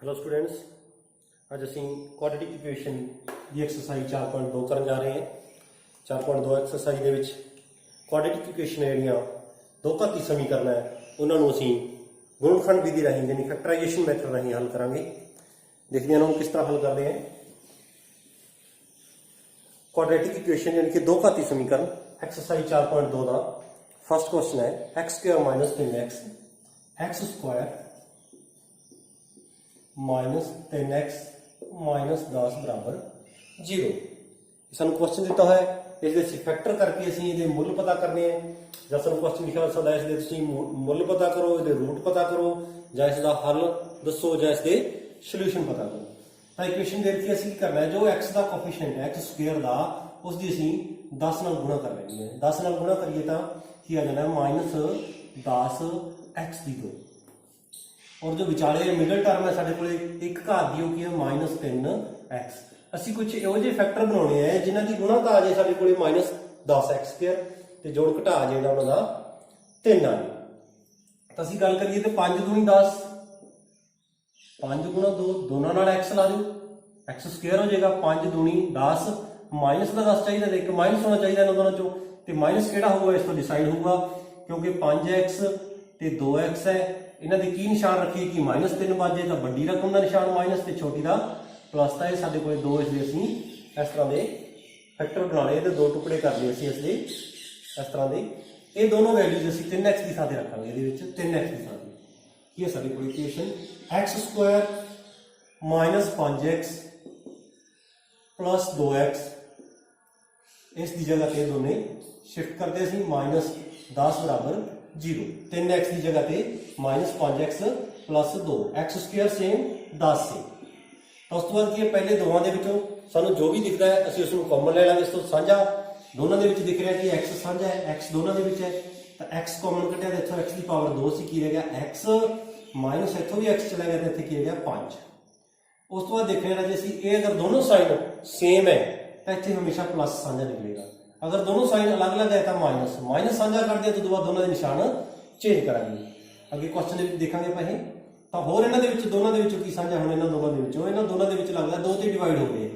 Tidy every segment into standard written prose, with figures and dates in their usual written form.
Hello students, आज असी quadratic equation की एक्सरसाइज 4.2 करन जा रहे हैं। 4.2 एक्सरसाइज दे विच क्वाड्रेटिक इक्वेशन जिहड़ियां दो घाती समीकरण है उन्होंने असी गुणनखंड विधि राही यानी फैक्टराइजेशन मैथड राही हल करांगे। देखते हैं किस तरह हल करते हैं। क्वाड्रेटिक इक्वेशन यानी कि दो घाती समीकरण एक्सरसाइज 4.2 का फर्स्ट क्वेश्चन है x square minus 3x x square minus 3x minus 10 बराबर 0। सानू क्वेश्चन दिता है इस फैक्टर करके असीं इहदे मुल पता करने हैं। जां सानू क्वेश्चन लिखा हो सकदा है इसदे तुसीं मुल पता करो, इहदे रूट पता करो, जां इसदा हल दसो, जां इसदे सोल्यूशन पता करो। तो इक्वेशन दे रखी असीं की करना है जो x का कोफिशिएंट है x स्क्वायर का उसकी असीं 10 नाल गुणा कर लेनी है। 10 नाल गुणा करिए तो की आ जाना माइनस 10 x की 2 और जो विचाले मिडल टर्म है साडे कोले एक घात दी की है माइनस 3x। असीं कुछ इहो ਜਿਹੇ फैक्टर बनाने हैं जिन्हां दी गुणा का आ जाए साडे कोले माइनस 10x स्क्वायर ते जोड़ घटा आ जाए उन्हां दा 3 आ जाए। तो असीं गल करिए तो 5 दूनी 10 5 गुणा 2 दोनों नाल x ला दो x स्क्वायर हो जाएगा। 5 दूनी 10 माइनस का 10 चाहिए तो एक माइनस होना चाहिए इन्हां दोनों चों ते माइनस किहड़ा होगा इस तो डिसाइड होगा क्योंकि 5x ते 2x है। इन्हां दे की निशान रखिए कि माइनस 3 बाजे तो बड़ी रकम का निशान माइनस ते छोटी का प्लस था। साडे कोल 2 इसलिए असीं इस तरह के फैक्टर बनाने ते दो टुकड़े कर लिए असीं इसलिए इस तरह के ये दोनों वैल्यूज असीं 3x की थां ते रखांगे। इहदे विच 3x की थां ते ये साडी कोल equation x square minus 5x plus 2x इस दी जगह पे दोनों शिफ्ट करते असीं माइनस 10 बराबर 0। 3x की जगह पे minus 5x plus 2 x square same 10 से। तो उस तो बाद की पहले दोवां दे विचों सानू जो भी दिखता है असीं उसनूं कॉमन ले लांगे। इस तो साझा दोनों दे विच दिख रहा है कि x साझा है, x दोनों दे विच है तो x कॉमन कटिया तो इत्थों x की पावर 2 सी की रह गया x माइनस इत्थों भी x चला गया तो इत्थे की रह गया 5। उस तो बाद देखने वाला जी ए अगर दोनों साइड सेम है तो इत्थे हमेशा प्लस साझा निकलेगा। अगर दोनों साइड अलग अलग है तो माइनस माइनस साझा कर दिया तो बाद दोनों के निशान चेंज करांगे। अगे क्वेश्चन देखा पहले तो होर इन्हां दे विच दोनों दे विचों की साझा हुण इन्हां दोनों दे विचों इन्हां दोनों दे विच लगदा 2 ते डिवाइड हो गए।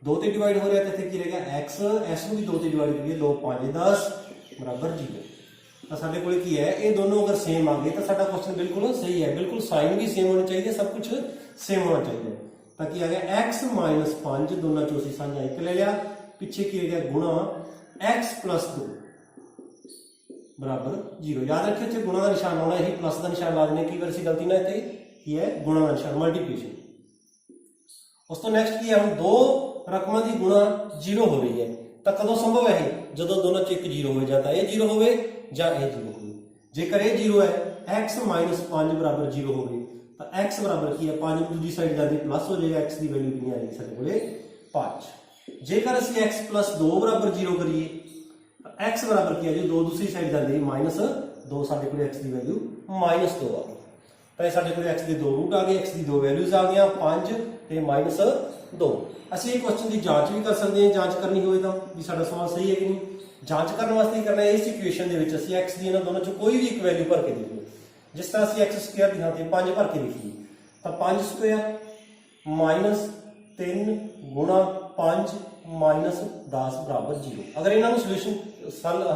2 ते डिवाइड हो रहा तो इत्थे की रह गया x s नूं भी 2 ते डिवाइड करिए 2 5 10 बराबर 0। तो साडे कोल की है ये दोनों अगर सेम आ गए तो साडा क्वेश्चन बिल्कुल सही है। बिल्कुल साइन भी सेम होने चाहिए, सब कुछ सेम होना चाहिए। ताकि आ गया x माइनस 5 दोनों चों असीं साझा 1 ले लिया, पिछे की रह गया गुणा x प्लस 2 बराबर 0। याद रखिए इत्थे गुणा का निशान आना, यही प्लस का निशान ला देने की बार गलती ना इत्थे की है गुणा का निशान मल्टीप्लिकेशन। उस तो नेक्स्ट की है हम दो रकमां दी गुणा 0 हो रही है तो कदों संभव है जदों दोनों च एक 0 हो जाता है, ये 0 होवे जां ये 0 होवे। जेकर ये 0 है x माइनस 5 बराबर 0 हो गई तो x बराबर की है 5 दूसरी साइड जाती प्लस हो जाएगा, x की वैल्यू कितनी आ जाएगी साडे कोले 5। जेकर असीं x प्लस 2 बराबर 0 करिए तो x बराबर की है जी 2 दूसरी साइड जाती माइनस 2 साडे कोले x की वैल्यू माइनस 2 आ गई। तो साडे कोले x के 2 रूट आ गए, x की 2 वैल्यूज आ गई 5 ते माइनस 2। असीं ये क्वेश्चन की जांच भी कर सकते हैं, जांच करनी होए तो भी साडा सवाल सही है कि नहीं। जांच करने वास्ते करना है इस इक्वेशन दे विच असीं x दी इन्हां दोनों चों कोई भी एक वैल्यू भर के देखिए। जिस तरह असीं x स्क्वायर की थां ते 5 भर के लिखिए तो 5 स्क्वायर माइनस 3 गुणा 5 माइनस 10 बराबर 0। अगर इन्होंने सोल्यूशन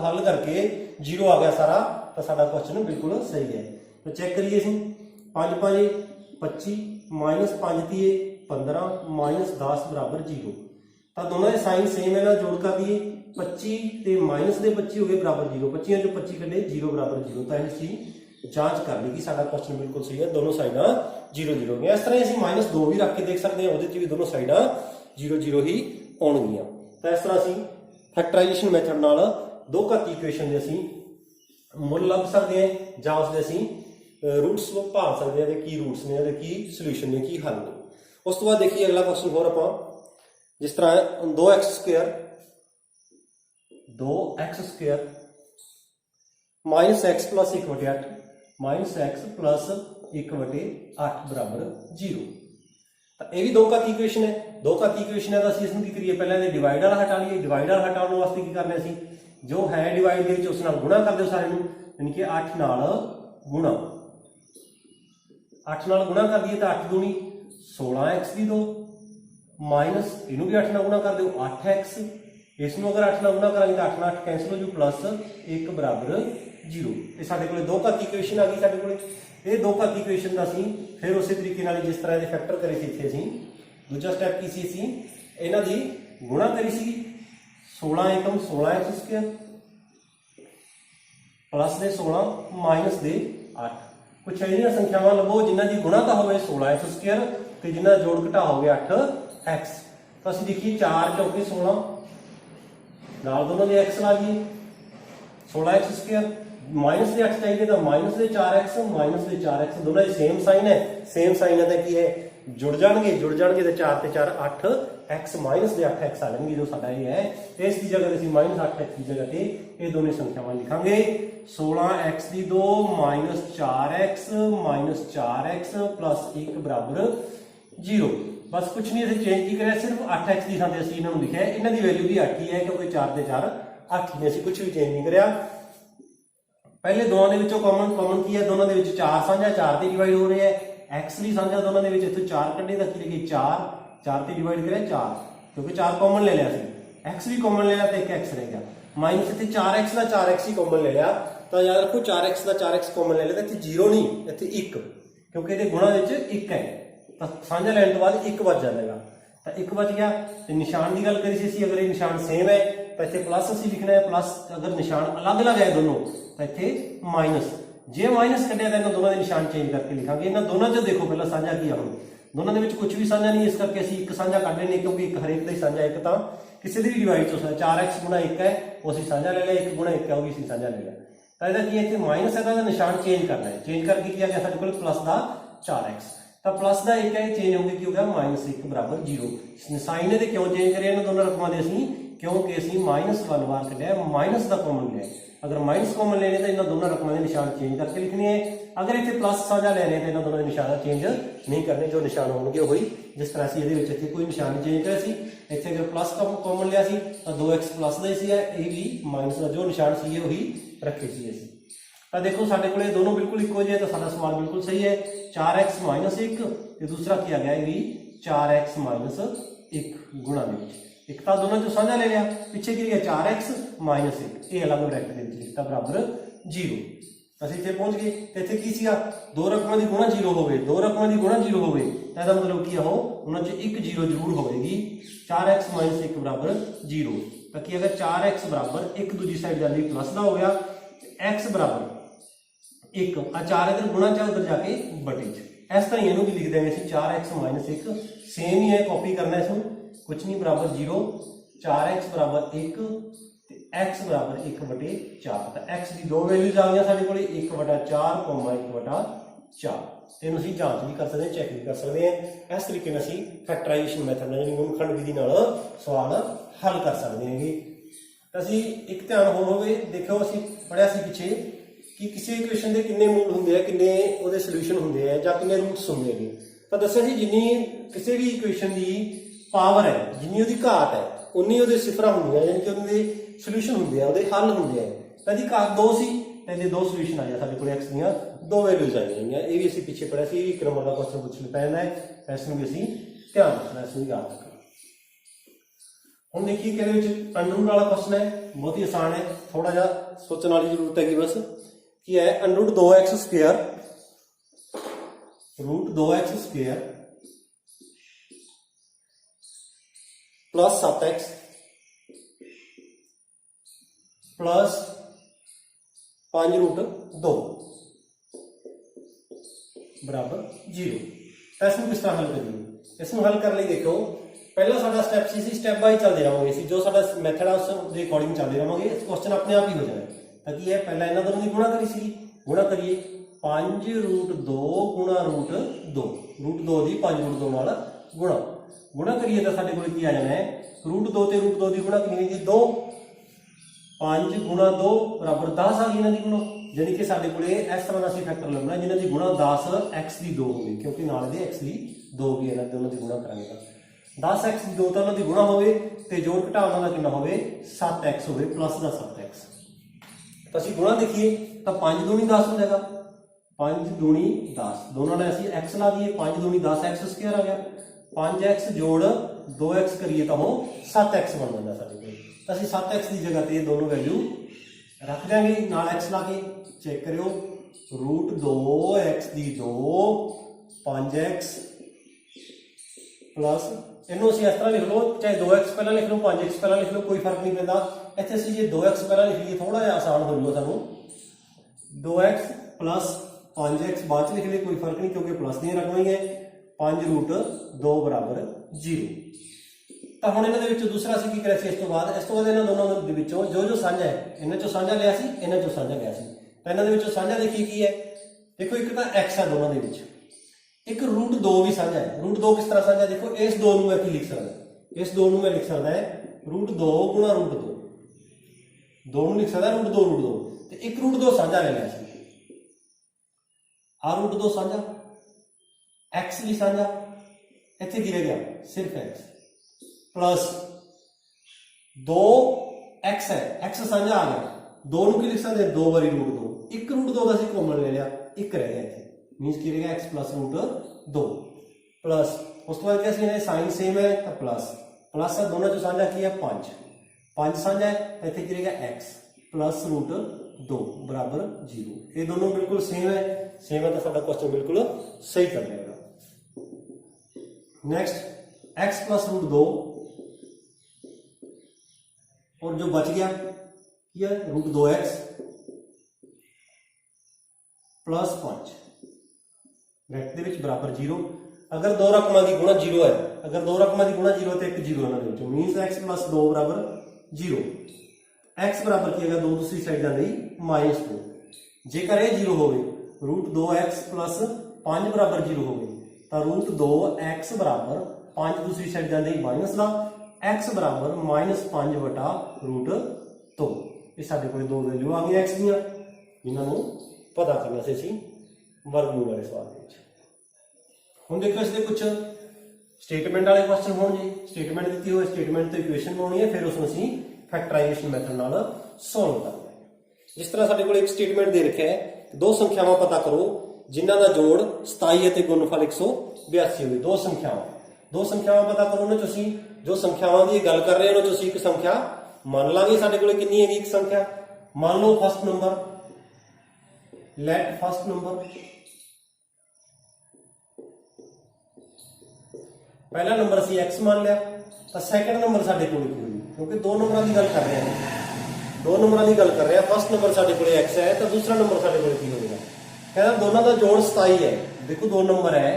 हल करके 0 आ गया सारा तो साडा क्वेश्चन बिल्कुल सही है। तो चेक करिए असीं 5 5 25 माइनस 5 तीए 15 माइनस 10 बराबर 0। तो दोनों के साइन सेम है ना, जोड़ कर दिए 25 ते माइनस के 25 हो गए बराबर 0। 25 जो 25 कटे 0 बराबर 0। तो असीं जांच कर ली कि साडा क्वेश्चन बिल्कुल सही है, दोनों साइडा 0 0 हो गया। इस तरह असीं माइनस 2 भी रख के देख सकते हैं, वो भी दोनों साइडा 0 0 ही आउणगियां। तो इस तरह असीं फैक्टराइजेशन मैथड नाल दो घाती इक्वेशन दे असीं मुल लभ सकते हैं जां उसदे असीं रूट्स भाल सकते हैं की रूट्स ने ते की सोल्यूशन ने की हल ने। उस तो बाद देखिए अगला क्वेश्चन होर आपां जिस तरह 2x square minus x plus 1/8 minus x plus 1/8 बराबर 0। तो यह भी दो घाती इक्वेशन है। दो घाती इक्वेशन है तो असीं इसनूं की करिए पहले डिवाइड वाला हटा लीए। डिवाइड वाला हटाने वास्ते की करना असीं जो है डिवाइड दे विच उस नाल गुणा कर दो सारे नूं, यानी कि 8 नाल गुणा 8 नाल गुणा कर दिए तो 8 दूनी 16x ਦੀ 2 माइनस इनू भी 8 नाल गुणा कर दो 8x, इसनों अगर 8 नाल गुणा करांगे तो 8 नाल 8 कैंसिल हो जू प्लस 1 बराबर 0। ये साडे कोले दो घात इक्वेशन आ गई साडे कोले। ये दो घात इक्वेशन दा असीं फिर उसी तरीके नाल जिस तरह दे फैक्टर करे सी इत्थे असीं दूजा स्टैप की सी असीं इन्हां दी गुणा करी सी 16 एकम 16x स्क्वायर प्लस दे 16 माइनस दे 8। कुछ इहदियां संख्यावां लभो जिन्हां दी गुणा तां होवे 16x स्क्वायर ते जिन्हां दा जोड़ घटा होवे 8x। तो असं देखिए 4 चौके 16 नाल दोनों दे x ला लिए 16x स्क्वायर माइनस दे 8 चाहिए तो माइनस दे 4x माइनस दे 4x दोनों की सेम साइन है तो की है जुड़ जाएंगे तो 4 ते 4 8x माइनस दे 8x आ जाएंगे जो साडा ये है। इस की जगह असीं माइनस 8x की जगह पे ये दोनों संख्यावां लिखांगे 16x दी 2 माइनस 4x प्लस 1 बराबर 0। बस कुछ नहीं असीं चेंज की करिया सिर्फ 8x की थां ते असीं इन्हां नूं लिखिआ इन्हां दी वैल्यू भी 8 ही है क्योंकि 4 ते 4 8 ही असीं कुछ भी चेंज नहीं करिया। पहले दोवां दे विचों कॉमन की है दोनों दे विच 4 साझा 4 ते डिवाइड हो रहा है x भी साझा दोनों दे विच इत्थों 4 कड्ढे तां की लिखे 4 ते डिवाइड करिया 4 क्योंकि 4 कॉमन ले लिया सी x भी कॉमन ले लिया तो एक x रह गया माइनस इत्थे 4x का 4x ही कॉमन ले लिया तो याद रखो 4x का 4x कॉमन ले लिया तो इत्थे 0 नहीं इत्थे 1 क्योंकि इहदे गुणा विच 1 है तो साझा लैण तो बाद 1 बच जाएगा तो 1 बच गया। तो निशान की गल करी सी अगर ये निशान सेम है तो इत्थे प्लस असीं लिखना है प्लस अगर निशान अलग अलग है दोनों तो इत्थे माइनस जे माइनस कढ़िया तो इन्हां दोनों के निशान चेंज करके लिखांगे। इन्हां दोनों चो देखो पहला साझा की हम दोनों के कुछ भी साझा नहीं इस करके असीं एक साझा कढ़ लेने क्योंकि एक हरेक का ही साझा एक तो किसी भी डिवाइड चो 4x गुणा 1 है वो असीं साझा ले लिया 1 गुणा 1 है वो भी असीं साझा ले लिया तो इसका की है इत्थे माइनस है तो निशान चेंज करना है चेंज करके किया गया साडे कोल प्लस का 4x तो प्लस का 1 है चेंज हो गया की हो गया माइनस 1 बराबर 0। साइन ने क्यों चेंज करे इन्हां दोनों रकमां दे असीं क्योंकि असीं माइनस वाल बार कढ़िया माइनस का कॉमन लिया अगर माइनस कॉमन लेने तो इन्होंने दोनों रकमां के निशान चेंज करके लिखने हैं अगर इतने प्लस साझा लेने तो इन्होंने दोनों निशान चेंज नहीं करने जो निशान होंगे वही जिस तरह से ये कोई निशान नहीं चेंज करे इतने अगर प्लस का कॉमन लिया तो 2x प्लस का ही है भी माइनस का जो निशान से वही रखे थे तो देखो साढ़े को दोनों बिल्कुल इको जे तो साडा सवाल बिल्कुल सही है 4x माइनस 1 तो दूसरा किया गया है भी 4x माइनस 1 गुणा में एक तो दोनों जो साझा ले लिया पिछे की 4x माइनस 1 ये अलग ब्रैकेट के लिखता बराबर 0। असं इतने पहुंच गए तो इतने की सीगा दो रकमां की गुणा 0 हो दो रकमां की गुणा 0 हो इसका मतलब की हो उन्होंने एक 0 जरूर होगी 4x माइनस 1 बराबर 0 तो कि अगर 4x बराबर 1 दूजी साइड जाने प्लस का हो गया x बराबर 1 4 इधर गुणा चाहे उधर जाके बटे इस तरह इनू भी लिख देंगे 4x माइनस 1 सेम ही है कॉपी करना है इसमें कुछ नहीं बराबर 0 4x बराबर 1 x बराबर 1 बटे 4 तो x की दो वैल्यूज आ गई साढ़े को 1 बटा 4 1 बटा 4 इन असीं जांच भी कर सकते हैं चैक भी कर सकते हैं इस तरीके असीं फैक्टराइजेशन मैथड यानी गुणनखंड विधि नाल सवाल हल कर सकते हैं। असीं एक ध्यान होर होवे देखो असीं पढ़िया सी पिछे कि किसी इक्वेशन के कितने मूल होंगे हैं कितने वो सोल्यूशन होंगे हैं या कितने रूट्स होंगे हैं तो दस्सिया जी जिन्नी किसी भी इक्वेशन की पावर है जिन्नी उसकी घाट है उन्नी वो सिफर होंगे यानी कि उन्होंने सोल्यूशन होंगे वो हल होंगे हैं तो यदि घाट 2 सी तो 2 सोल्यूशन आ जाए साढ़े को एक्स दी 2 वैल्यूज आई हैं ये भी असीं पिछे पढ़िया सी 1 नंबर का क्वेश्चन पूछना पैंदा है इसमें भी असीं ध्यान रखना इसमें याद रखना। हुण देखिए कि अंडर रूट वाला क्वेश्चन है बहुत ही आसान है थोड़ा जा सोचने वाली जरूरत है बस कि है under root 2x square root 2x square plus 7x plus 5 root 2 बराबर 0। इसमें किस तरह हल करिए इसमें हल करने देखो पहला साडा स्टैप सी स्टैप बाय चलते रहांगे जो साडा मैथड है उसके अकॉर्डिंग चलते रहांगे क्वेश्चन अपने आप ही हो जाए ताकि है पहला इन्होंने दोनों की गुणा करी सी गुणा करिए 5 रूट 2 गुणा रूट 2 की 5 रूट 2 नाल गुणा गुणा करिए तो साडे कोल की आ जाना है रूट 2 ते रूट 2 की गुणा कितनी होगी 2 5 गुणा 2 बराबर 10 आ गई इन्हां दी गुणा यानी कि साडे कोल इस तरह का फैक्टर लभना जिन्हां दी गुणा 10 x की 2 होगी क्योंकि नाल दे x की 2 भी इन्हां दोनों की गुणा करांगे 10x की 2 तो उन्हां दी गुणा होवे ते जोड़ घटा उन्हां दा कितना होवे 7x होवे प्लस का 7x तो असीं गुणा देखिए तो 5 दूनी 10 हो जाएगा 5 दूनी 10 दोनों ने ਅਸੀਂ x ਲਾ ਦਈਏ 5 दूनी 10 x ਸਕੁਅਰ ਆ ਗਿਆ 5x ਜੋੜ 2x ਕਰੀਏ ਤਾਂ ਉਹ 7x ਬਣ ਜਾਂਦਾ ਸਾਡੇ ਕੋਲ ਤਾਂ ਅਸੀਂ 7x ਦੀ ਜਗ੍ਹਾ ਤੇ ਇਹ ਦੋਨੋਂ ਵੈਲਿਊ ਰੱਖ ਦਿਆਂਗੇ ਨਾਲ x ਲਾ ਕੇ ਚੈੱਕ ਕਰਿਓ √2x ਦੀ 2 5x प्लस इनू असं इस तरह लिख लो चाहे 2x पहला लिख लो 5x पहला लिख लो कोई फर्क नहीं पैदा इतने असं जे 2x पहला लिख लीए थोड़ा जिहा आसान हो जाएगा सानू 2x प्लस 5x बाद लिख लिए कोई फर्क नहीं क्योंकि प्लस दी रकम ही है 5√2 बराबर 0 तो हुण इन्हां दे विचों दूसरा असीं की करिया सी इस तो बाद इन्हां दोनों दे विचों जो साझा है इन्हां चों साझा लिया सी इन्हां चों साझा लिया सी तो इन्हां दे विचों साझा देखिए की है देखो एक तो x है दोनों दे विच एक √2 भी साझा है √2 किस तरह साझा देखो इस 2 ਨੂੰ ਮੈਂ ਕੀ ਲਿਖ ਸਕਦਾ ਇਸ 2 ਨੂੰ ਮੈਂ ਲਿਖ ਸਕਦਾ ਹੈ √2 ਗੁਣਾ √2 2 ਨੂੰ ਲਿਖ ਸਕਦਾ √2 ਤੇ ਇੱਕ √2 ਸਾਂਝਾ ਲੈ ਲਿਆ ਸੀ ਆ √2 ਸਾਂਝਾ x ਵੀ ਸਾਂਝਾ ਇੱਥੇ ਕੀ ਰਹਿ ਗਿਆ ਸਿਰਫ x ਪਲਸ 2x ਹੈ x ਸਾਂਝਾ ਆ ਗਿਆ 2 ਨੂੰ ਕੀ ਲਿਖ ਸਕਦੇ 2 ਵਾਰੀ √2 ਇੱਕ √2 ਦਾ ਅਸੀਂ ਕਾਮਨ ਲੈ ਲਿਆ ਇੱਕ ਰਹਿ ਗਿਆ ਇੱਥੇ मीनस की रहेगा x प्लस √2 प्लस उस बाद क्या साइन सेम है तो प्लस है दोनों जो साझा की है 5 साझा है इतने की रहेगा x प्लस √2 बराबर 0 ये दोनों बिल्कुल सेम है तो साडा क्वेश्चन बिल्कुल सही कर लेगा नेक्स्ट x प्लस √2 और जो बच गया ये √2x प्लस 5 ब्रैकेट ਦੇ ਵਿੱਚ बराबर 0 अगर दो रकमां की गुणा 0 है अगर दो रकमां की गुणा 0 तो एक 0 इन्हां दे विच मीनस x प्लस 2 बराबर 0 x बराबर की है 2 दूसरी साइड जांदी -2 जेकर ये 0 होवे √2x प्लस 5 बराबर 0 होवे तो √2x बराबर 5 दूसरी साइड जांदी माइनस दा x बराबर -5 बटा √2 ये साडे कोल दो वैल्यू आ गई x दीयां जिन्हां नूं पता करना सी ਅਸੀਂ वर्गमूल वाले सवाल हम देखो इसके कुछ स्टेटमेंट वाले क्वेश्चन हो जी स्टेटमेंट दी हुई स्टेटमेंट तो इक्वेशन बनानी है फिर उसमें असीं फैक्टराइजेशन मैथड नाल सॉल्व करना है जिस तरह साडे कोल एक स्टेटमेंट दे रखा है दो संख्यावां पता करो जिन्हां दा जोड़ 27 ਅਤੇ गुणनफल 182 होवे दो संख्यावां पता करो उन्हां चों असीं जो संख्यावां दी गल कर रहे हैं उन्हां चों असीं एक संख्या मान लांगे साडे कोल कितनी है एक संख्या मान लो first number let first number पहला नंबर असीं x मान लिया तो सैकंड नंबर साडे कोल की होई क्योंकि दो नंबरों की गल कर रहे हैं फर्स्ट नंबर साडे कोल x है तो दूसरा नंबर साडे कोल की होगा कहना दोनों का जोड़ 27 है देखो दो नंबर है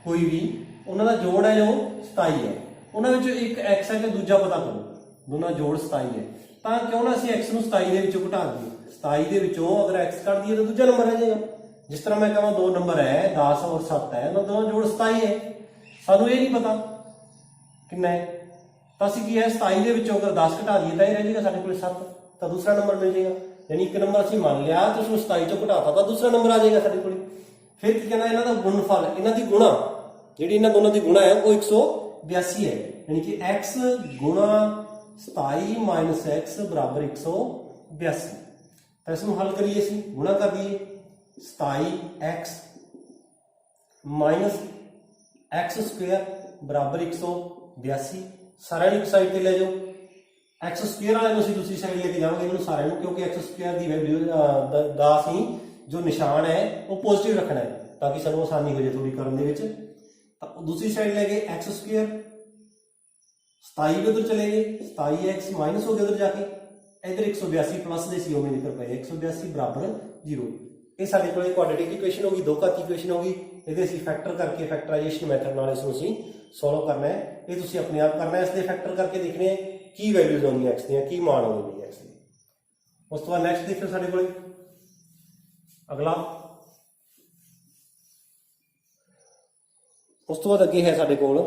कोई भी उन्होंने जोड़ है जो 27 है उन्होंने एक x है तो दूजा पता करो दोनों जोड़ 27 है तो क्यों ना असीं x नूं 27 दे विचों घटा दईए 27 दे विचों अगर x कट दईए तो दूजा नंबर रह जाएगा जिस तरह मैं कहां दो नंबर है 10 और 7 है उन्होंने दोनों जोड़ 27 है सानू ये नहीं पता कितना है तो असं की है 27 के विचों अगर 10 घटा दिए तो यह रह जाएगा साढ़े को 7 तो दूसरा नंबर मिल जाएगा यानी एक नंबर असं मान लिया तो उसमें 27 चो घटाता तो दूसरा नंबर आ जाएगा साढ़े को फिर की कहना इन्हों का गुणनफल इन्हों की गुणा जी इन्होंने दोनों की गुणा है वो 182 है यानी कि x गुणा 27 माइनस x बराबर 182 तो इसमें हल करिए असीं गुणा कर दिए 27x माइनस x स्क्वेयर बराबर 182 सारे एक साइड पे ले जाओ एक्स स्क्वेयर वाले को दूसरी साइड लेके जाओगे इन्होंने सारे क्योंकि एक्स स्क्वेयर की वैल्यू का असीं जो निशान है वो पॉजिटिव रखना है ताकि सानू आसानी हो जाए थोड़ी करने दे विच तो दूसरी साइड ले गए एक्स स्क्वेयर 27 उधर चले गए 27x माइनस हो गया उधर जाके इधर 182 प्लस दे सी ओमे निकल पे 182 बराबर 0 ये साडे कोल क्वाड्रेटिक इक्वेशन होगी दो घाती इक्वेशन होगी ਇਹਦੇ ਅਸੀਂ फैक्टर करके फैक्टराइजेशन मैथड ਨਾਲ ਇਸ ਨੂੰ ਅਸੀਂ सॉल्व करना है ये ਤੁਸੀਂ अपने आप करना है इसलिए फैक्टर करके देखने की वैल्यूज आउंदियां x ਦੀਆਂ की मान आउंदी है x ਦੀ उस तो बाद नेक्स्ट देखो साडे कोल अगला उस तो बाद अगे है साडे कोल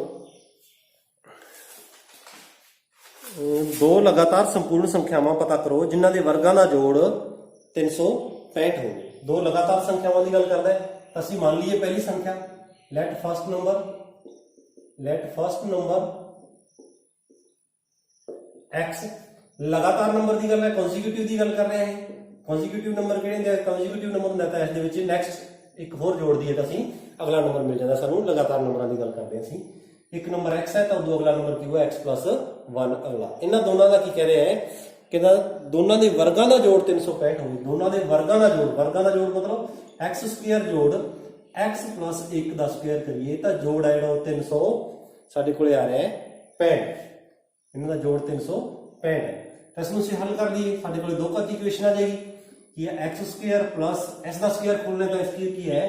दो लगातार संपूर्ण संख्यावां पता करो जिन्हां दे वर्गां दा जोड़ 365 हो दो लगातार संख्यावां दी गल करदा है ਅਸੀਂ मान लीए पहली संख्या लेट फर्स्ट नंबर x लगातार नंबर की गल है कॉन्जिक्यूटिव की गल कर रहे हैं कॉन्जिक्यूटिव नंबर किहड़े हुंदे कॉन्जिक्यूटिव नंबर हुंदा है इस दे विच नेक्स्ट ਇੱਕ ਹੋਰ ਜੋੜ ਦਈਏ ਤਾਂ ਅਸੀਂ ਅਗਲਾ ਨੰਬਰ ਮਿਲ ਜਾਂਦਾ ਸਾਨੂੰ। ਲਗਾਤਾਰ ਨੰਬਰਾਂ ਦੀ ਗੱਲ ਕਰਦੇ ਹਾਂ ਅਸੀਂ। ਇੱਕ ਨੰਬਰ x ਹੈ ਤਾਂ ਉਦੋਂ ਅਗਲਾ ਨੰਬਰ ਕੀ ਹੋਇਆ x + 1 ਅਗਲਾ। ਇਹਨਾਂ ਦੋਨਾਂ ਦਾ ਕੀ ਕਹਿ ਰਿਹਾ ਹੈ, ਕਹਿੰਦਾ ਦੋਨਾਂ ਦੇ ਵਰਗਾਂ ਦਾ ਜੋੜ 365 ਹੋਵੇ। ਦੋਨਾਂ ਦੇ ਵਰਗਾਂ ਦਾ ਜੋੜ ਮਤਲਬ x² ਜੋੜ x + 1 ਦਾ ਸਕੁਅਰ ਕਰੀਏ ਤਾਂ ਜੋੜ ਹੈ ਜਿਹੜਾ ਉਹ 300 ਸਾਡੇ ਕੋਲੇ ਆ ਰਿਹਾ ਹੈ 65। ਇਹਨਾਂ ਦਾ ਜੋੜ 365 ਹੈ। ਤਾਂ ਇਸ ਨੂੰ ਅਸੀਂ ਹੱਲ ਕਰ ਲਈਏ। ਸਾਡੇ ਕੋਲੇ ਦੋ ਘਾਤੀ ਇਕੁਏਸ਼ਨ ਆ ਜਾਏਗੀ ਕਿ x² plus s ਦਾ ਸਕੁਅਰ ਖੋਲਣੇ ਤਾਂ ਇਸ ਕੀ ਹੈ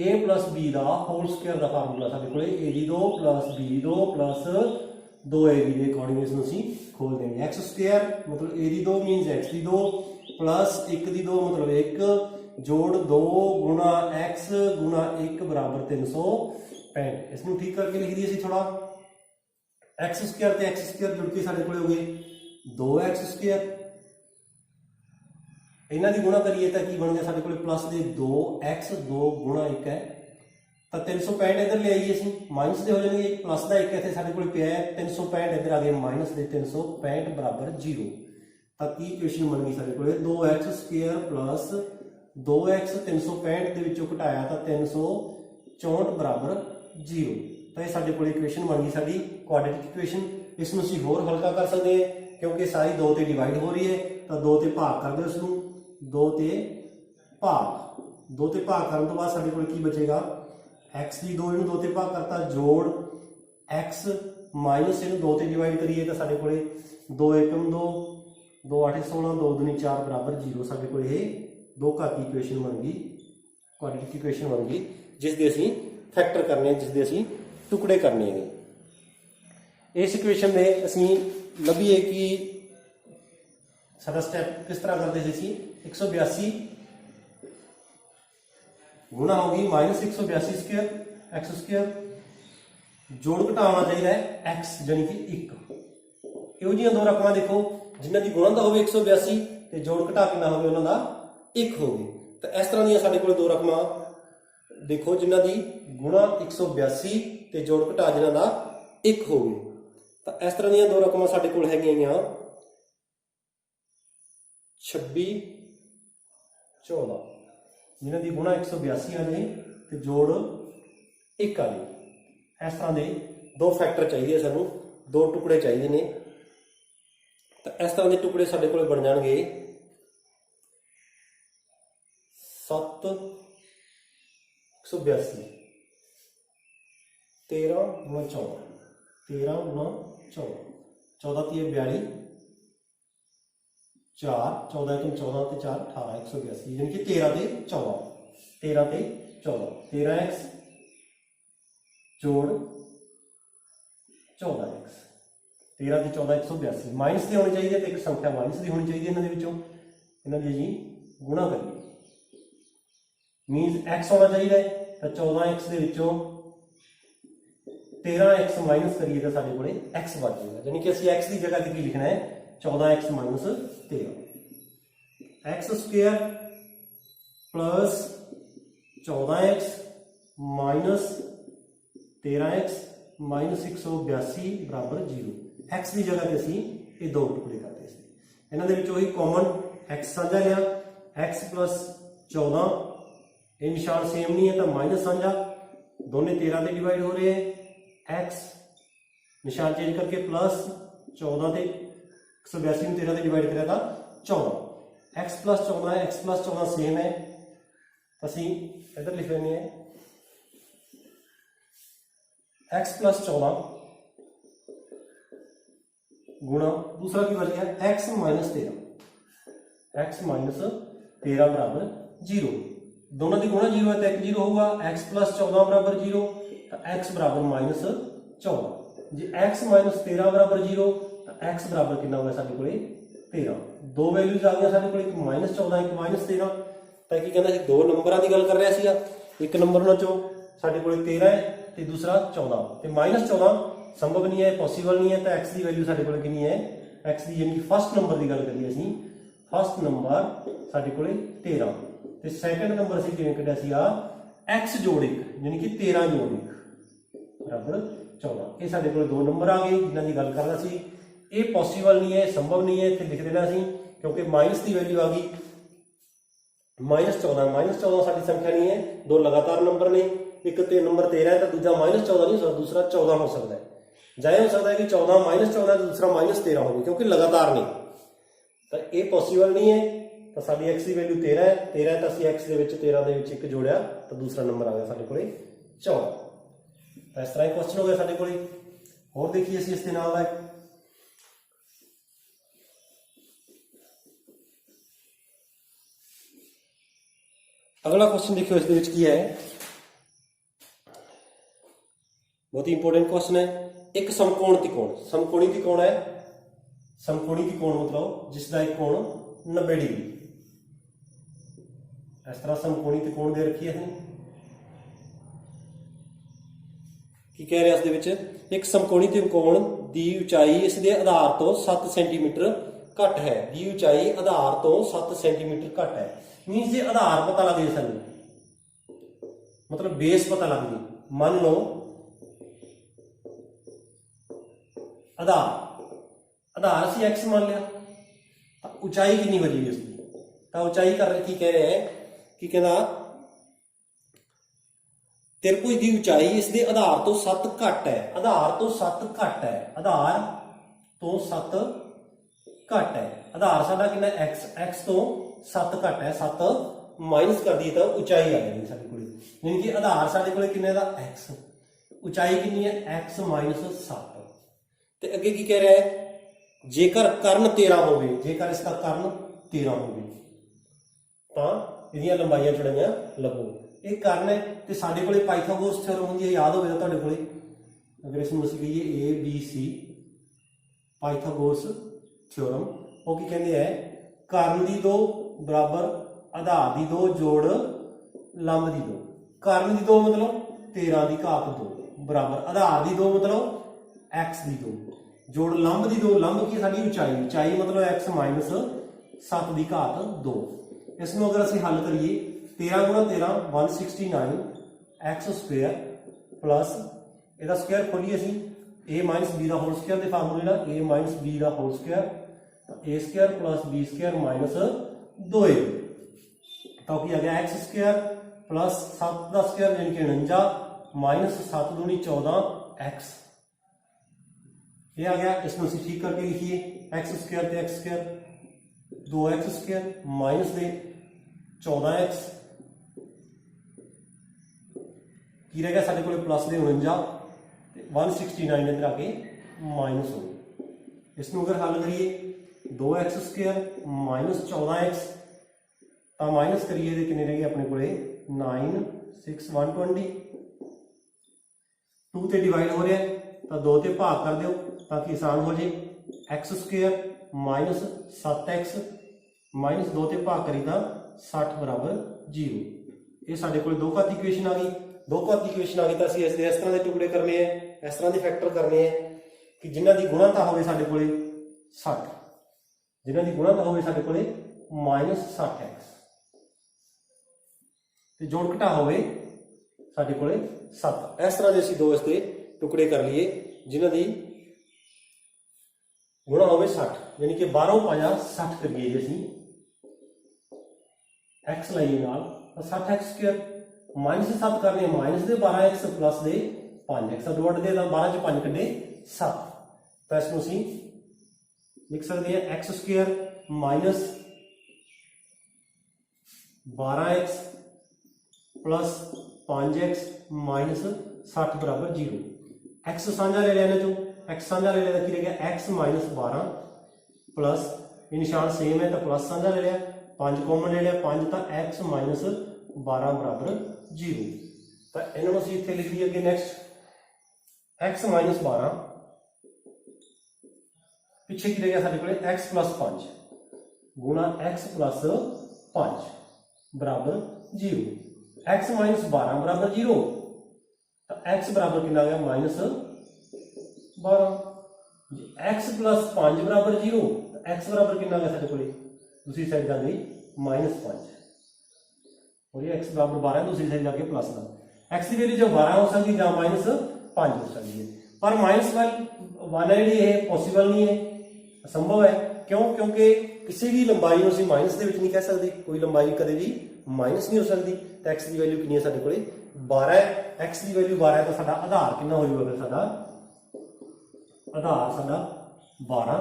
a + b the whole square the formula ਸਾਡੇ ਕੋਲੇ a the 2 + b the 2 + 2ab ਦੇ ਅਕੋਰਡਿੰਗ ਇਸ ਨੂੰ ਅਸੀਂ ਖੋਲ ਦੇਂਗੇ। x² ਮਤਲਬ a the 2 means x the 2 plus 1 ਦੀ 2 ਮਤਲਬ 1 ਜੋੜ 2 ਗੁਣਾ x ਗੁਣਾ 1 ਬਰਾਬਰ 365। ਇਸ ਨੂੰ ਠੀਕ ਕਰਕੇ ਲਿਖ ਦਈਏ ਅਸੀਂ ਥੋੜਾ। x² ਤੇ x² ਜੁੜ ਕੇ ਸਾਡੇ ਕੋਲੇ ਹੋ ਗਏ 2x²। ਇਹਨਾਂ ਦੀ ਗੁਣਾ ਕਰੀਏ ਤਾਂ ਕੀ ਬਣ ਗਿਆ ਸਾਡੇ ਕੋਲੇ ਪਲੱਸ ਦੇ 2x 2 ਗੁਣਾ 1 ਹੈ ਤਾਂ 365 ਇੱਧਰ ਲੈ ਆਈਏ ਅਸੀਂ। ਮਾਈਨਸ ਦੇ ਹੋ ਜਾਣਗੇ, ਪਲੱਸ ਦਾ 1 ਇੱਥੇ ਸਾਡੇ ਕੋਲ ਪਿਆ ਹੈ 365 ਇੱਧਰ ਆ ਗਏ ਮਾਈਨਸ ਦੇ 365 ਬਰਾਬਰ 0। ਤਾਂ ਕੀ ਇਕੁਏਸ਼ਨ ਬਣ ਗਈ ਸਾਡੇ ਕੋਲੇ 2x² plus 2x 365 ਦੇ ਵਿੱਚੋਂ ਘਟਾਇਆ ਤਾਂ 364 ਬਰਾਬਰ 0। ਤਾਂ ਇਹ ਸਾਡੇ ਕੋਲ ਇਕੁਏਸ਼ਨ ਬਣ ਗਈ ਸਾਡੀ ਕੁਆਡਰੇਟਿਕ ਇਕੁਏਸ਼ਨ। ਇਸ ਨੂੰ ਅਸੀਂ ਹੋਰ ਹਲਕਾ ਕਰ ਸਕਦੇ ਹਾਂ ਕਿਉਂਕਿ ਸਾਰੀ 2 ਤੇ ਡਿਵਾਈਡ ਹੋ ਰਹੀ ਹੈ ਤਾਂ 2 ਤੇ ਭਾਗ ਕਰ ਦਿਓ ਇਸ ਨੂੰ। 2 ਤੇ ਭਾਗ ਕਰਨ ਤੋਂ ਬਾਅਦ ਸਾਡੇ ਕੋਲ ਕੀ ਬਚੇਗਾ x ਦੀ 2 ਇਹਨੂੰ 2 ਤੇ ਭਾਗ ਕਰਤਾ ਜੋੜ x ਮਾਈਨਸ ਇਹਨੂੰ 2 ਤੇ ਡਿਵਾਈਡ ਕਰੀਏ ਤਾਂ ਸਾਡੇ ਕੋਲੇ 2 × 2 2 8 16 2 दूनी 4 बराबर 0। ਸਾਡੇ ਕੋਲ ਇਹ ਦੋ ਘਾਤੀ ਇਕੁਏਸ਼ਨ ਬਣ ਗਈ, ਕੁਆਡਰੇਟਿਕ ਇਕੁਏਸ਼ਨ ਬਣ ਗਈ ਜਿਸ ਦੇ ਅਸੀਂ ਫੈਕਟਰ ਕਰਨੇ, ਜਿਸ ਦੇ ਅਸੀਂ ਟੁਕੜੇ ਕਰਨੇ ਨੇ। ਇਸ ਇਕੁਏਸ਼ਨ ਦੇ ਅਸੀਂ ਲੱਭੀਏ ਕਿ ਸਾਡਾ ਸਟੈਪ ਕਿਸ ਤਰ੍ਹਾਂ ਕਰਦੇ ਸੀ। 182 गुणा होगी -182² x² जोड़ घटा होना चाहिए है x यानी कि 1। ਇਹੋ ਜਿਹੀਆਂ ਦੋ ਰਕਮਾਂ ਦੇਖੋ ਜਿਨ੍ਹਾਂ ਦੀ ਗੁਣਾ ਦਾ ਹੋਵੇ 182 ਤੇ ਜੋੜ ਘਟਾ ਕਿੰਨਾ ਹੋਵੇ ਉਹਨਾਂ ਦਾ 1 ਹੋਵੇ। ਤਾਂ ਇਸ ਤਰ੍ਹਾਂ ਦੀਆਂ ਸਾਡੇ ਕੋਲ ਦੋ ਰਕਮਾਂ ਦੇਖੋ ਜਿਨ੍ਹਾਂ ਦੀ ਗੁਣਾ 182 ਤੇ ਜੋੜ ਘਟਾ ਜਿਨ੍ਹਾਂ ਦਾ 1 ਹੋਵੇ। ਤਾਂ ਇਸ ਤਰ੍ਹਾਂ ਦੀਆਂ ਦੋ ਰਕਮਾਂ ਸਾਡੇ ਕੋਲ ਹੈਗੀਆਂ 26 14 जिन्हों की गुणा 182 आ जाए तो जोड़ 1 आ जाए। इस तरह के दो फैक्टर चाहिए, सानू दो टुकड़े चाहिए ने। तो इस तरह के टुकड़े साडे कोल बन जाएंगे 7 182 13 × 14 14 × 42 4 14 × 14 ਤੇ 4 18 182 यानी कि 13 ਤੇ 14 13x जोड़ 14x 13 ਤੇ 14 182 माइनस ਦੀ ਹੋਣੀ ਚਾਹੀਦੀ ਹੈ ਤੇ ਇੱਕ ਸੰਖਿਆ ਮਾਈਨਸ ਦੀ ਹੋਣੀ ਚਾਹੀਦੀ ਹੈ। ਇਹਨਾਂ ਦੇ ਵਿੱਚੋਂ ਇਹਨਾਂ ਦੀ ਜੀ ਗੁਣਾ ਕਰੀਏ ਮੀਨਸ x ਹੋਣਾ ਚਾਹੀਦਾ ਹੈ ਤਾਂ 14x ਦੇ ਵਿੱਚੋਂ 13x ਮਾਈਨਸ ਕਰੀਏ ਤਾਂ ਸਾਡੇ ਕੋਲੇ x ਬਚ ਜਾਏਗਾ। ਯਾਨੀ ਕਿ ਅਸੀਂ x ਦੀ ਜਗ੍ਹਾ ਤੇ ਕੀ ਲਿਖਣਾ ਹੈ 14x - 13 x² plus 14x minus 13x minus 182 बराबर 0। x की जगह पे असी ये दो टुकड़े करते हैं। इन्होंने वही कॉमन x साझा लिया x plus 14 ये निशान सेम नहीं है तो माइनस साझा दोनों 13 से डिवाइड हो रहे हैं। x निशान चेंज करके प्लस 14 से 182 13 से डिवाइड करा था 14 x plus 14 है x plus 14 सेम है असी इधर लिख लेने हैं x plus 14 गुणा दूसरा की बच गया x minus 13 बराबर 0। दोनों की गुणा 0 है तो एक 0 होगा x plus 14 बराबर 0 तो x बराबर -14 जी x minus 13 बराबर 0 तो x बराबर कितना होगा साडे कोले 13। दो वैल्यूज आ गई साडे कोले एक -14 एक -13 तो की कहना दो नंबरों की गल कर रहा सीगा। एक नंबर चो साडे कोले 13 है तो दूसरा 14 तो -14 संभव नहीं है पॉसिबल नहीं है तो x की वैल्यू साडे कोले कितनी है x की यानी फर्स्ट नंबर की गल करिए असीं फर्स्ट नंबर साडे कोले 13 तो सैकेंड नंबर असीं किवें कढिया सीगा x जोड़ 1 यानी कि 13 जोड़ 1 बराबर 14। ये साडे कोले दो नंबर आ गए जिन्हां दी गल कर रहा सी। ये पॉसिबल नहीं है संभव नहीं है तो लिख देना सी क्योंकि माइनस की वैल्यू आ गई -14 साडी संख्या नहीं है, दो लगातार नंबर ने, एक ते नंबर 13 है तो दूजा -14 नहीं हो सकता, दूसरा 14 हो सकता है। जाए हो सकता है कि 14 -14 है तो दूसरा -13 होगी, क्योंकि लगातार नहीं, तो ये पॉसीबल नहीं है। तो साडी x की वैल्यू 13 है, 13 है तो असीं x दे विच 13 दे विच एक जोड़िया तो दूसरा नंबर आ गया साडे कोले 14। तो इस तरह क्वेश्चन हो गया साडे कोले। होर देखिए असीं इस दे नाल दा अगला क्वेश्चन देखियो, इस दे विच की है, बहुत ही इंपोर्टेंट क्वेश्चन है। एक समकोण त्रिकोण, समकोणी त्रिकोण है, समकोणी त्रिकोण मतलब जिसका एक कोण 90 डिग्री, इस तरह समकोणी त्रिकोण दे रखी है। की कह रहे हैं इसदे विच, एक समकोणी त्रिकोण दी उचाई इस दे आधार तो 7 सेंटीमीटर घट है, दी उचाई आधार तो 7 सेंटीमीटर घट है। मीनस जे आधार पता लग जाए सानू, मतलब बेस पता लग जाए, मान लो आधार असी एक्स मान लिया, तो उचाई कितनी बचेगी उसकी, तो उचाई कर रहे की कह रहे हैं कि कहना तिरभुज की उचाई इसके आधार तो 7 घट है, आधार तो 7 घट है, आधार तो 7 घट है, आधार साडा कितना एक्स, एक्स तो 7 घट है, 7 माइनस कर दी तो उचाई आ जाएगी साडे कोल, यानी कि आधार साडे कोल किन्ने दा एक्स, उचाई कितनी है एक्स माइनस 7। ते अगे की कह रहा है, जेकर कर्ण 13 होवे, जेकर इसका कर्ण 13 होवे तां इहदियां लंबाइयां चौड़ाइयां लभो। ये कर्ण है ते साडे कोले पाइथागोरस थ्योरम हुंदी है, याद होवे तां तुहाडे कोले, अगर इसनूं असीं कहिए ABC पाइथागोरस थ्योरम, वो की कहंदे है, कर्ण दी 2 बराबर आधार दी 2 जोड़ लंब दी 2, कर्ण दी 2 मतलब 13 दी घात 2 बराबर आधार दी 2 मतलब एक्स दी 2 जोड़ लंब दी 2, लंब की साडी उचाई, उचाई मतलब एक्स माइनस 7 दी घात 2। इसनूं अगर असीं हल करिए 13 गुणा 13 169 एक्स स्क्वेयर प्लस इहदा स्क्वेयर खोलिए असीं a माइनस बी दा होल स्क्वेयर दे फार्मूले नाल, a माइनस बी दा whole square a square plus b square minus 2a, तो की आ गया एक्स स्क्वेयर प्लस 7 दा स्क्वेयर यानी कि 49 माइनस 7 दूनी 14 एक्स, ये आ गया। इसमें असीं ठीक करके लिखिए एक्स स्क्वायर ते x square 2x square minus दे 14x की रह गया साडे कोल प्लस दे 49 ते 169 इधर आके माइनस हो गया। इसनूं अगर हल करिए 2x स्क्वायर माइनस 14x तो माइनस करिए तो कितने रह गए अपने कोले 9 6 120, 2 ते डिवाइड हो रहा है तो 2 ते भाग कर दो ताकि आसान हो जाए, x square minus 7x minus 2 ते भाग करी तो 60 बराबर 0। ये साडे कोल दो घात इक्वेशन आ गई, दो घात इक्वेशन आ गई तो असीं इस तरह के टुकड़े करने हैं, इस तरह के फैक्टर करने हैं कि जिन्हां दी गुणता होवे साडे कोले 60, जिन्हां दी गुणता होवे साडे कोले माइनस 60x ते जोड़ घटा होवे साडे कोले 7। इस तरह के असीं दो इसके टुकड़े कर लिए जिन्हां दी गुणा होवे 60, यानी कि 12 पाया 60 करिए जी असीं एक्स लाइए नाल तो 60x स्क्वायर माइनस 7 करने माइनस दे 12x प्लस दे 5x डिवाइड दे 12 च 5 कड्ढे 7, तो इसनूं असीं लिख सकते हैं x square minus 12x plus 5x minus 60 बराबर 0। एक्स साझा ले लिया चो, एक्स साझा ले लिया कि रह गया एक्स माइनस 12 प्लस ये निशान सेम है तो प्लस साझा ले लिया, 5 कॉमन ले लिया 5 तो एक्स माइनस 12 बराबर 0। तो इन्होंने असीं इत्थे लिख लिया कि नेक्स्ट एक्स माइनस 12 पिछे की रह गया साडे कोले एक्स प्लस 5 गुणा एक्स प्लस 5 बराबर 0, एक्स माइनस 12 बराबर 0 तो एक्स बराबर कितना आ गया माइनस 12, एक्स प्लस 5 बराबर 0 तो एक्स बराबर कितना आ गया साडे कोले दूसरी साइड आ गई माइनस 5 और ये एक्स बराबर 12 दूसरी साइड जाके प्लस का, एक्स की वैल्यू जो 12 हो सकती है माइनस 5 हो सकती है, पर माइनस 1 है पॉसिबल नहीं है, असंभव है। क्यों? क्योंकि ਕਿਸੇ ਵੀ ਲੰਬਾਈ ਨੂੰ ਅਸੀਂ ਮਾਈਨਸ ਦੇ ਵਿੱਚ ਨਹੀਂ ਕਹਿ ਸਕਦੇ, ਕੋਈ ਲੰਬਾਈ ਕਦੇ ਵੀ ਮਾਈਨਸ ਨਹੀਂ ਹੋ ਸਕਦੀ। ਤਾਂ x ਦੀ ਵੈਲਿਊ ਕਿੰਨੀ ਹੈ ਸਾਡੇ ਕੋਲੇ 12 ਹੈ। x ਦੀ ਵੈਲਿਊ 12 ਹੈ ਤਾਂ ਸਾਡਾ ਆਧਾਰ ਕਿੰਨਾ ਹੋ ਜਾਊਗਾ? ਫਿਰ ਸਾਡਾ ਆਧਾਰ ਸਾਡਾ 12,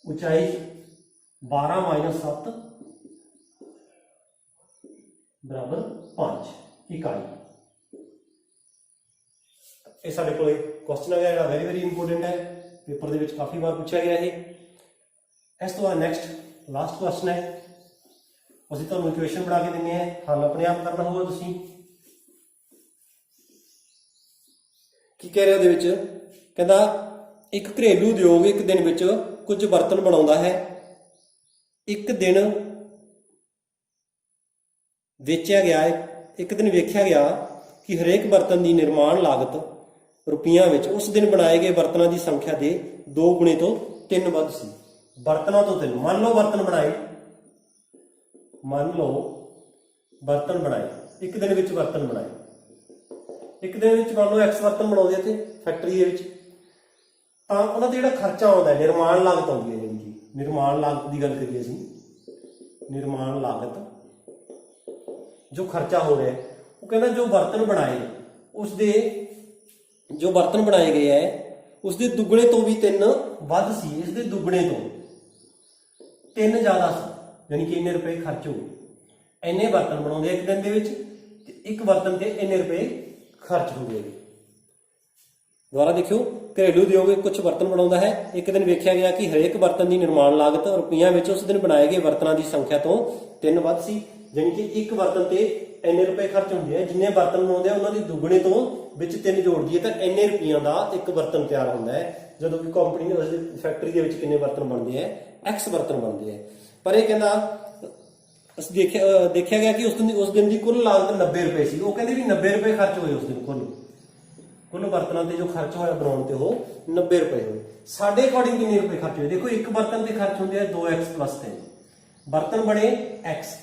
ਉਚਾਈ 12 - 7 बराबर 5 इकाई। ਇਹ ਸਾਡੇ ਕੋਲੇ ਕੁਐਸਚਨ ਆ ਗਿਆ ਜਿਹੜਾ ਵੈਰੀ ਵੈਰੀ ਇੰਪੋਰਟੈਂਟ ਹੈ, ਪੇਪਰ ਦੇ ਵਿੱਚ ਕਾਫੀ ਵਾਰ ਪੁੱਛਿਆ ਗਿਆ ਇਹ। ਇਸ ਤੋਂ ਬਾਅਦ ਨੈਕਸਟ ਲਾਸਟ ਕੁਐਸਚਨ ਹੈ, ਅਸੀਂ ਤੁਹਾਨੂੰ ਇਕੁਏਸ਼ਨ ਬਣਾ ਕੇ ਦਿੰਨੇ ਆ, ਹੱਲ ਆਪਣੇ ਆਪ ਕਰਨਾ ਹੋਊਗਾ ਤੁਸੀਂ। ਕੀ ਕਹਿ ਰਿਹਾ ਉਹਦੇ ਵਿੱਚ? ਕਹਿੰਦਾ ਇੱਕ ਘਰੇਲੂ ਉਦਯੋਗ ਇੱਕ ਦਿਨ ਵਿੱਚ ਕੁਝ ਬਰਤਨ ਬਣਾਉਂਦਾ ਹੈ। ਇੱਕ ਦਿਨ ਵੇਚਿਆ ਗਿਆ ਇੱਕ ਦਿਨ ਵੇਖਿਆ ਗਿਆ ਕਿ ਹਰੇਕ ਬਰਤਨ ਦੀ ਨਿਰਮਾਣ ਲਾਗਤ ਰੁਪਈਆਂ ਵਿੱਚ ਉਸ ਦਿਨ ਬਣਾਏ ਗਏ ਬਰਤਨਾਂ ਦੀ ਸੰਖਿਆ ਦੇ 2 ਗੁਣੇ ਤੋਂ 3 ਵੱਧ ਸੀ। ਬਰਤਨਾਂ ਤੋਂ 3, ਮੰਨ ਲਓ ਬਰਤਨ ਬਣਾਏ, ਇੱਕ ਦਿਨ ਵਿੱਚ ਬਰਤਨ ਬਣਾਏ, ਇੱਕ ਦਿਨ ਵਿੱਚ ਮੰਨ ਲਓ X ਬਰਤਨ ਬਣਾਉਂਦੇ ਆ ਤੇ ਫੈਕਟਰੀ ਦੇ ਵਿੱਚ, ਤਾਂ ਉਹਨਾਂ ਦਾ ਜਿਹੜਾ ਖਰਚਾ ਆਉਂਦਾ ਹੈ, ਨਿਰਮਾਣ ਲਾਗਤ ਆਉਂਦੀ ਹੈ, ਜਾਣੀ ਕਿ ਨਿਰਮਾਣ ਲਾਗਤ ਦੀ ਗੱਲ ਕਰੀਏ ਅਸੀਂ, ਨਿਰਮਾਣ ਲਾਗਤ ਜੋ ਖਰਚਾ ਹੋ ਰਿਹਾ ਹੈ, ਉਹ ਕਹਿੰਦਾ ਜੋ ਬਰਤਨ ਬਣਾਏ ਜੋ ਬਰਤਨ ਬਣਾਏ ਗਏ ਹੈ ਉਸਦੇ ਦੁੱਗਣੇ ਤੋਂ ਵੀ 3 ਵੱਧ ਸੀ। ਇਸ ਦੇ ਦੁੱਗਣੇ ਤੋਂ 3 ਜ਼ਿਆਦਾ ਸੀ, ਯਾਨੀ ਕਿ ਇੰਨੇ ਰੁਪਏ ਖਰਚ ਹੋ ਗਏ। ਇੰਨੇ ਬਰਤਨ ਬਣਾਉਂਦੇ ਇੱਕ ਦਿਨ ਦੇ ਵਿੱਚ ਤੇ ਇੱਕ ਬਰਤਨ ਤੇ ਇੰਨੇ ਰੁਪਏ ਖਰਚ ਹੋ ਗਏ। ਦੁਬਾਰਾ ਦੇਖਿਓ, ਘਰੇਲੂ ਉਦਯੋਗ ਕੁਝ ਬਰਤਨ ਬਣਾਉਂਦਾ ਹੈ। ਇੱਕ ਦਿਨ ਵੇਖਿਆ ਗਿਆ ਕਿ ਹਰੇਕ ਬਰਤਨ ਦੀ ਨਿਰਮਾਣ ਲਾਗਤ ਰੁਪਈਆਂ ਵਿੱਚ ਉਸ ਦਿਨ ਬਣਾਏ ਗਏ ਬਰਤਨਾਂ ਦੀ ਸੰਖਿਆ ਤੋਂ 3 ਵੱਧ ਸੀ, ਯਾਨੀ ਕਿ ਇੱਕ ਬਰਤਨ ਤੇ ਇੰਨੇ ਰੁਪਏ ਖਰਚ ਹੁੰਦੇ ਆ, ਜਿੰਨੇ ਬਰਤਨ ਬਣਾਉਂਦੇ ਆ ਉਹਨਾਂ ਦੀ ਦੁੱਗਣੇ ਤੋਂ ਵਿੱਚ 3 ਜੋੜ ਦਈਏ ਤਾਂ ਇੰਨੇ ਰੁਪਈਆਂ ਦਾ ਇੱਕ ਬਰਤਨ ਤਿਆਰ ਹੁੰਦਾ ਹੈ। ਜਦੋਂ ਕਿ ਕੰਪਨੀ ਫੈਕਟਰੀ ਦੇ ਵਿੱਚ ਕਿੰਨੇ ਬਰਤਨ ਬਣਦੇ ਆ? X ਬਰਤਨ ਬਣਦੇ ਆ। ਪਰ ਇਹ ਕਹਿੰਦਾ ਅਸੀਂ ਦੇਖਿਆ ਗਿਆ ਕਿ ਉਸ ਦਿਨ ਦੀ ਕੁੱਲ ਲਾਗਤ 90 ਰੁਪਏ ਸੀ। ਉਹ ਕਹਿੰਦੇ ਵੀ 90 ਰੁਪਏ ਖਰਚ ਹੋਏ ਉਸ ਦਿਨ, ਕੁੱਲ ਬਰਤਨਾਂ ਤੇ ਜੋ ਖਰਚ ਹੋਇਆ ਬਣਾਉਣ ਤੇ ਉਹ 90 ਰੁਪਏ ਹੋਏ। ਸਾਡੇ ਅਕੋਰਡਿੰਗ ਕਿੰਨੇ ਰੁਪਏ ਖਰਚ ਹੋਏ? ਦੇਖੋ, ਇੱਕ ਬਰਤਨ ਤੇ ਖਰਚ ਹੁੰਦੇ ਆ 2x + 3, ਬਰਤਨ ਬਣੇ X,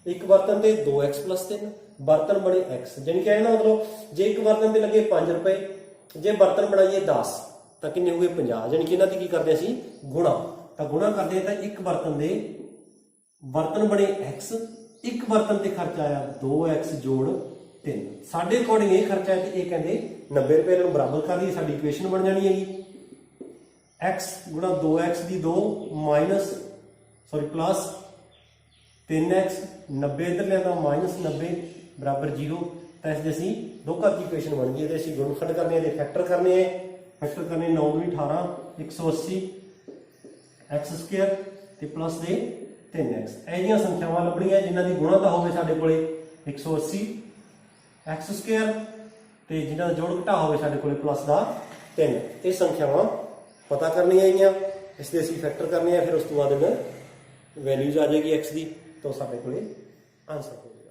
ਇੱਕ ਬਰਤਨ ਤੇ 2x + 3 ਬਰਤਨ ਬਣੇ X, ਜਾਨੀ ਕਿ ਇਹਦਾ ਮਤਲਬ ਜੇ ਇੱਕ ਬਰਤਨ ਤੇ ਲੱਗੇ 5 ਰੁਪਏ, ਜੇ ਬਰਤਨ ਬਣਾਈਏ 10 ਤਾਂ ਕਿੰਨੇ ਹੋ ਗਏ? 50, ਜਾਨੀ ਕਿ ਇਹਨਾਂ ਦੀ ਕੀ ਕਰਦੇ ਅਸੀਂ? ਗੁਣਾ। ਤਾਂ ਗੁਣਾ ਕਰਦੇ ਤਾਂ ਇੱਕ ਬਰਤਨ ਦੇ ਬਰਤਨ ਬਣੇ X, ਇੱਕ ਬਰਤਨ ਤੇ ਖਰਚਾ ਆਇਆ 2x + 3। ਸਾਡੇ ਅਕੋਰਡਿੰਗ ਇਹ ਖਰਚਾ ਹੈ ਤੇ ਇਹ ਕਹਿੰਦੇ 90 ਰੁਪਏ। ਇਹਨਾਂ ਨੂੰ ਬਰਾਬਰ ਕਰ ਲਈਏ, ਸਾਡੀ ਇਕੁਏਸ਼ਨ ਬਣ ਜਾਣੀ ਹੈਗੀ x × 2x ਦੀ 2 ਪਲੱਸ 3x, 90 ਇੱਧਰ ਲਿਆਂਦਾ -90 ਬਰਾਬਰ 0। ਤਾਂ ਇਸ ਦੇ ਅਸੀਂ ਦੋ ਘਰ ਦੀ ਇਕੁਏਸ਼ਨ ਬਣ ਗਈ। ਇਹਦੇ ਅਸੀਂ ਗੁਣਨਖੰਡ ਕਰਨੇ, ਇਹਦੇ ਫੈਕਟਰ ਕਰਨੇ ਹੈ। ਫੈਕਟਰ ਕਰਨੇ 9 × 18 180 x² ਤੇ ਪਲੱਸ ਦੇ 3x। ਇਹ ਜਿਹੀਆਂ ਸੰਖਿਆਵਾਂ ਲੱਭਣੀਆਂ ਜਿਨ੍ਹਾਂ ਦੀ ਗੁਣਾ ਤਾਂ ਹੋਵੇ ਸਾਡੇ ਕੋਲੇ 180 x² ਤੇ ਜਿਨ੍ਹਾਂ ਦਾ ਜੋੜ ਘਟਾ ਹੋਵੇ ਸਾਡੇ ਕੋਲੇ ਪਲੱਸ ਦਾ 3। ਇਹ ਸੰਖਿਆਵਾਂ ਪਤਾ ਕਰਨੀਆਂ ਹੈਗੀਆਂ, ਇਸ ਦੇ ਅਸੀਂ ਫੈਕਟਰ ਕਰਨੇ ਆ। ਫਿਰ ਉਸ ਤੋਂ ਬਾਅਦ ਵੈਲਿਊਜ਼ ਆ ਜਾਏਗੀ x ਦੀ, ਤਾਂ ਸਾਡੇ ਕੋਲੇ ਆਨਸਰ ਹੋਵੇਗਾ।